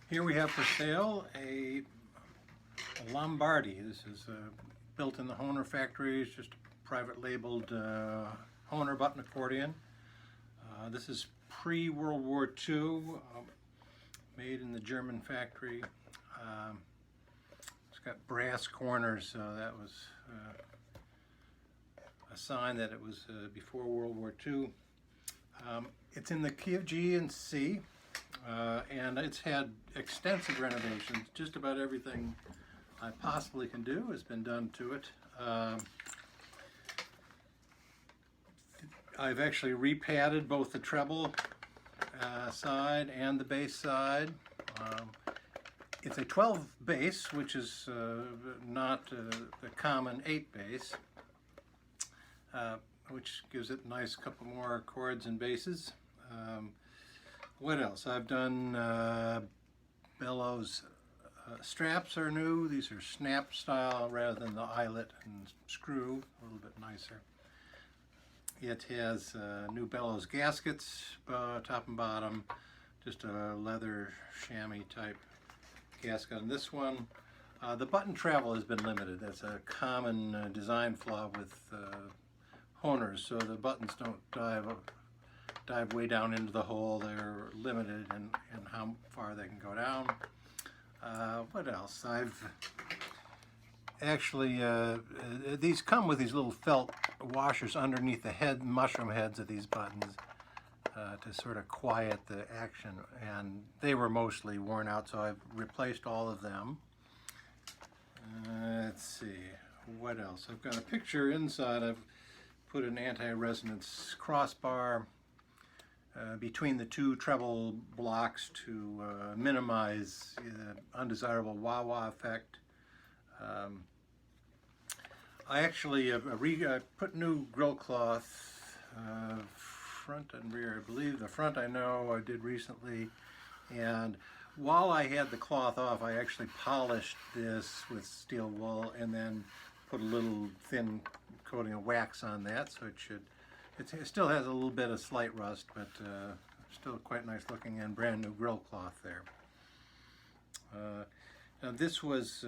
Here we have for sale a Lombardi. This is built in the Hohner factory. It's just a private labeled Hohner button accordion. This is pre-World War II, made in the German factory. It's got brass corners, so that was a sign that it was before World War II. It's in the key of G and C. And it's had extensive renovations. Just about everything I possibly can do has been done to it. I've actually repadded both the treble side and the bass side. It's a 12 bass, which is not the common 8 bass, which gives it a nice couple more chords and basses. What else? I've done bellows straps are new. These are snap style rather than the eyelet and screw, a little bit nicer. It has new bellows gaskets, top and bottom, just a leather chamois type gasket on this one. The button travel has been limited. That's a common design flaw with Hohners, so the buttons don't dive way down into the hole. They're limited in how far they can go down. What else? I've actually, these come with these little felt washers underneath the mushroom heads of these buttons to sort of quiet the action, and they were mostly worn out, so I've replaced all of them. Let's see, what else? I've got a picture inside. I've put an anti-resonance crossbar between the two treble blocks to minimize undesirable wah-wah effect. I actually put new grill cloth, front and rear. I believe the front I know I did recently, and while I had the cloth off, I actually polished this with steel wool and then put a little thin coating of wax on that, so it still has a little bit of slight rust, but still quite nice looking, and brand new grill cloth there. Now this was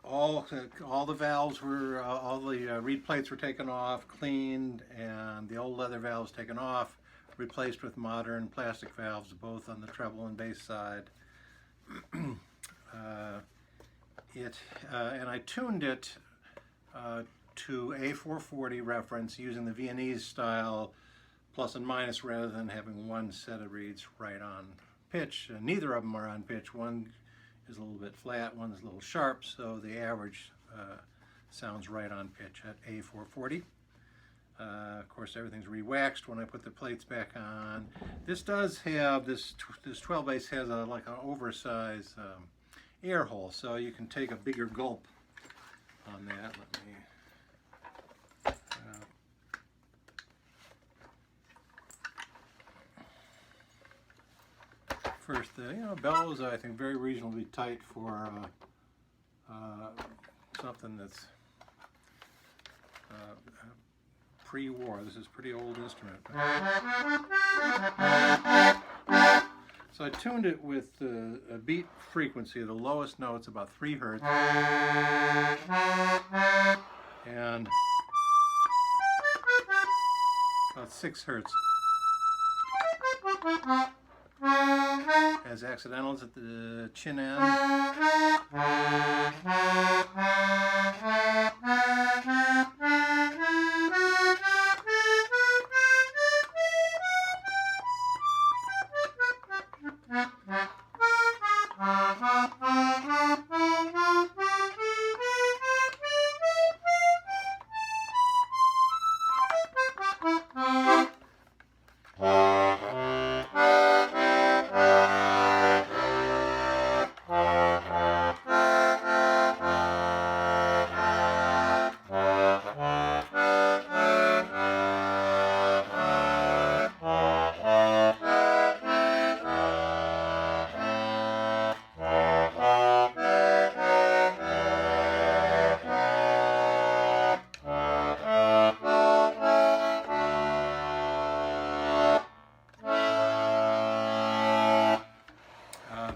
all the valves were, all the reed plates were taken off, cleaned, and the old leather valves taken off, replaced with modern plastic valves, both on the treble and bass side. And I tuned it to a 440 reference using the Viennese style plus and minus rather than having one set of reeds right on pitch. Neither of them are on pitch. One is a little bit flat, one is a little sharp, so the average sounds right on pitch at a 440. Of course, everything's re-waxed when I put the plates back on. This does have, this 12 bass has like an oversized air hole, so you can take a bigger gulp on that. Let me first, bellows I think very reasonably tight for something that's pre-war. This is a pretty old instrument. So I tuned it with a beat frequency. The lowest note's about 3 hertz, and about 6 hertz. Has accidentals at the chin end.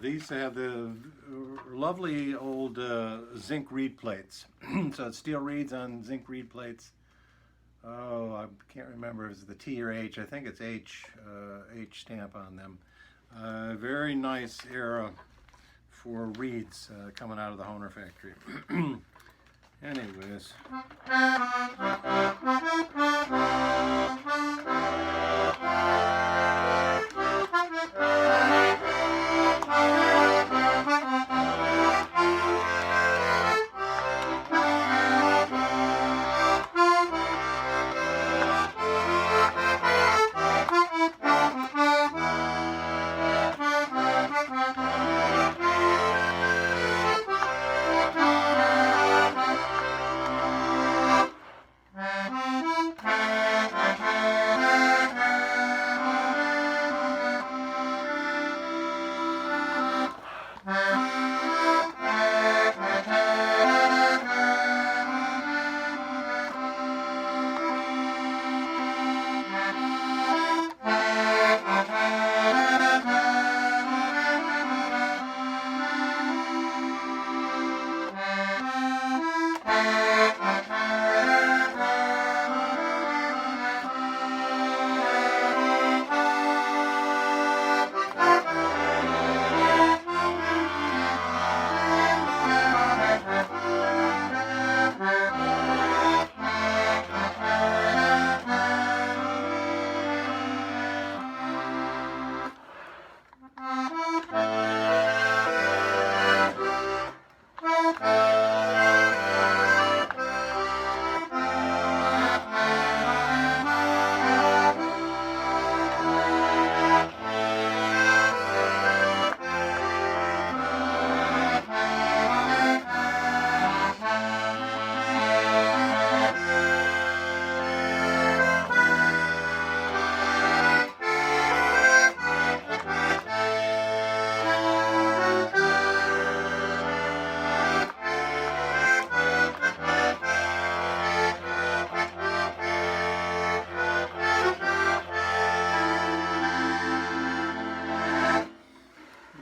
These have the lovely old zinc reed plates. So it's steel reeds on zinc reed plates. Oh, I can't remember if it's the T or H. I think it's H, H stamp on them. Very nice era for reeds coming out of the Hohner factory. Anyways.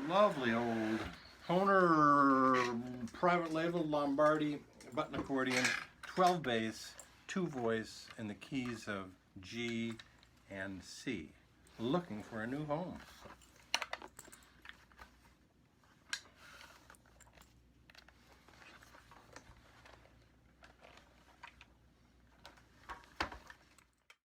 Lovely old Hohner private label Lombardi button accordion, 12 bass, 2 voice, in the keys of G and C. Looking for a new home.